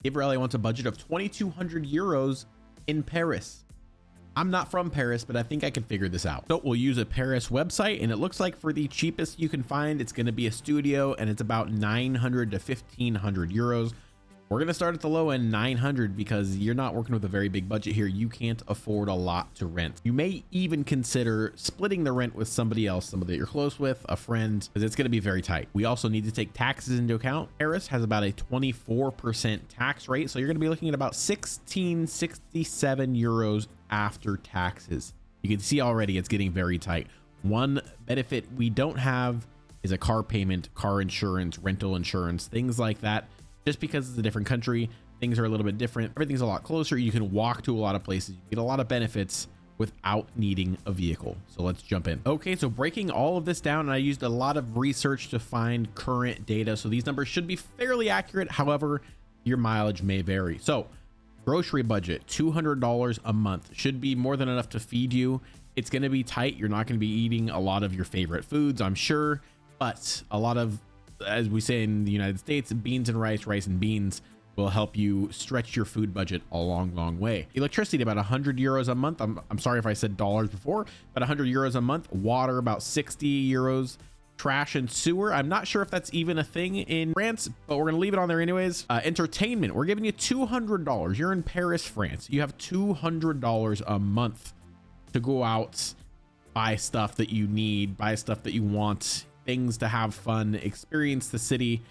Gabriele wants a budget of 2,200 euros in Paris. I'm not from Paris, but I think I can figure this out. So we'll use a Paris website, and it looks like for the cheapest you can find, it's going to be a studio, and it's about 900 to 1,500 euros. We're going to start at the low end, 900, because you're not working with a very big budget here. You can't afford a lot to rent. You may even consider splitting the rent with somebody else, somebody that you're close with, a friend, because it's going to be very tight. We also need to take taxes into account. Paris has about a 24% tax rate, so you're going to be looking at about 1,667 euros after taxes. You can see already it's getting very tight. One benefit we don't have is a car payment, car insurance, rental insurance, things like that. Just because it's a different country, things are a little bit different. Everything's a lot closer. You can walk to a lot of places. You get a lot of benefits without needing a vehicle. So let's jump in. Okay, so breaking all of this down, and I used a lot of research to find current data. So these numbers should be fairly accurate. However, your mileage may vary. So grocery budget, $200 a month should be more than enough to feed you. It's going to be tight. You're not going to be eating a lot of your favorite foods, I'm sure, but a lot of, as we say in the United States, beans and rice, rice and beans will help you stretch your food budget a long way. Electricity, about 100 euros a month. I'm sorry if I said dollars before, but 100 euros a month. Water, about 60 euros. Trash and sewer, I'm not sure if that's even a thing in France, but we're gonna leave it on there anyways. Entertainment, we're giving you $200. You're in Paris, France. You have $200 a month to go out, buy stuff that you need, buy stuff that you want, things to have fun, experience the city,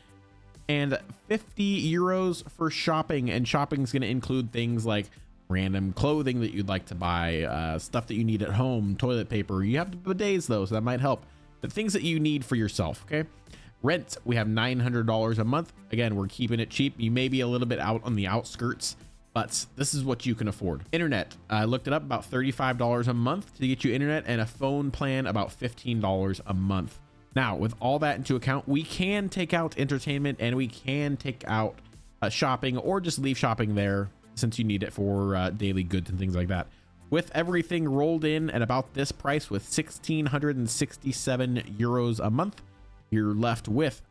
and 50 euros for shopping. And shopping is going to include things like random clothing that you'd like to buy, stuff that you need at home, toilet paper. You have bidets though, so that might help, but things that you need for yourself. Okay, rent, we have $900 a month. Again, we're keeping it cheap. You may be a little bit out on the outskirts, but this is what you can afford. Internet, I looked it up, about $35 a month to get you internet, and a phone plan about $15 a month. Now, with all that into account, we can take out entertainment and we can take out shopping, or just leave shopping there since you need it for daily goods and things like that. With everything rolled in at about this price, with 1,667 euros a month, you're left with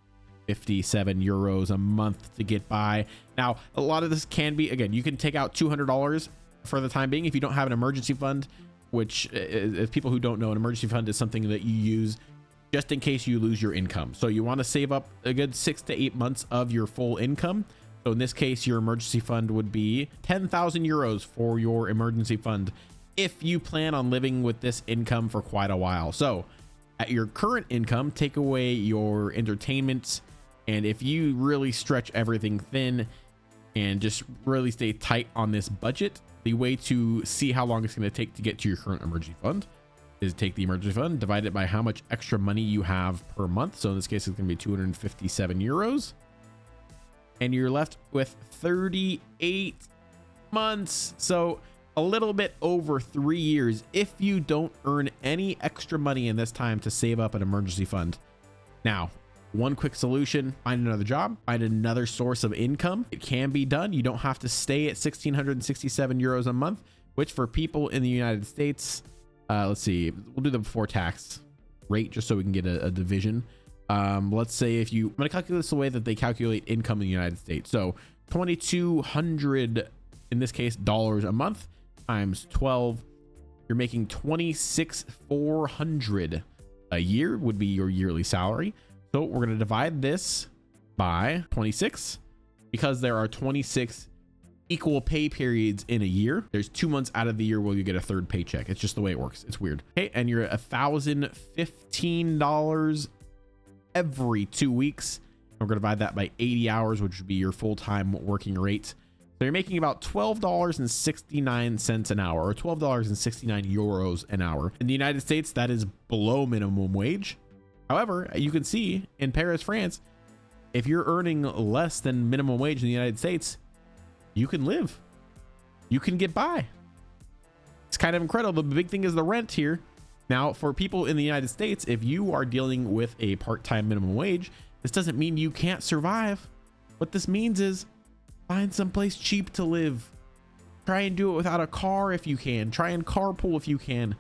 57 euros a month to get by. Now, a lot of this can be, again, you can take out $200 for the time being if you don't have an emergency fund, which, if people who don't know, an emergency fund is something that you use just in case you lose your income. So you want to save up a good 6 to 8 months of your full income. So in this case, your emergency fund would be 10,000 euros for your emergency fund if you plan on living with this income for quite a while. So at your current income, take away your entertainment, and if you really stretch everything thin and just really stay tight on this budget, the way to see how long it's going to take to get to your current emergency fund is take the emergency fund, divide it by how much extra money you have per month. So in this case, it's going to be 257 euros. And you're left with 38 months. So a little bit over 3 years if you don't earn any extra money in this time to save up an emergency fund. Now, one quick solution, find another job, find another source of income. It can be done. You don't have to stay at 1,667 euros a month, which for people in the United States, let's see, we'll do the before tax rate just so we can get a division. Let's say if you, I'm going to calculate this the way that they calculate income in the United States. So 2,200, in this case, dollars a month times 12, you're making 26,400 a year would be your yearly salary. So we're going to divide this by 26 because there are 26 equal pay periods in a year. There's 2 months out of the year where you get a third paycheck. It's just the way it works. It's weird. Okay, and you're $1,015 every 2 weeks. We're going to divide that by 80 hours, which would be your full-time working rate. So you're making about $12.69 an hour, or 12.69 euros an hour. In the United States, that is below minimum wage. However, you can see in Paris, France, if you're earning less than minimum wage in the United States, you can live, you can get by. It's kind of incredible. The big thing is the rent here. Now, for people in the United States, if you are dealing with a part-time minimum wage, this doesn't mean you can't survive. What this means is find someplace cheap to live. Try and do it without a car if you can. Try and carpool if you can.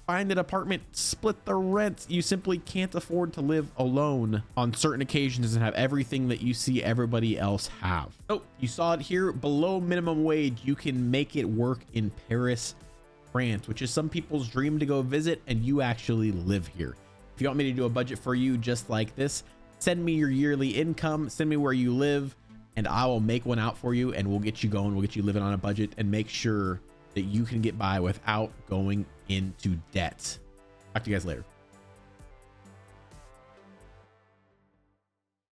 find an apartment, split the rent. You simply can't afford to live alone on certain occasions and have everything that you see everybody else have. Oh, you saw it here, below minimum wage. You can make it work in Paris, France, which is some people's dream to go visit, and you actually live here. If you want me to do a budget for you just like this, send me your yearly income, send me where you live, and I will make one out for you, and we'll get you going. We'll get you living on a budget and make sure that you can get by without going into debt. Talk to you guys later.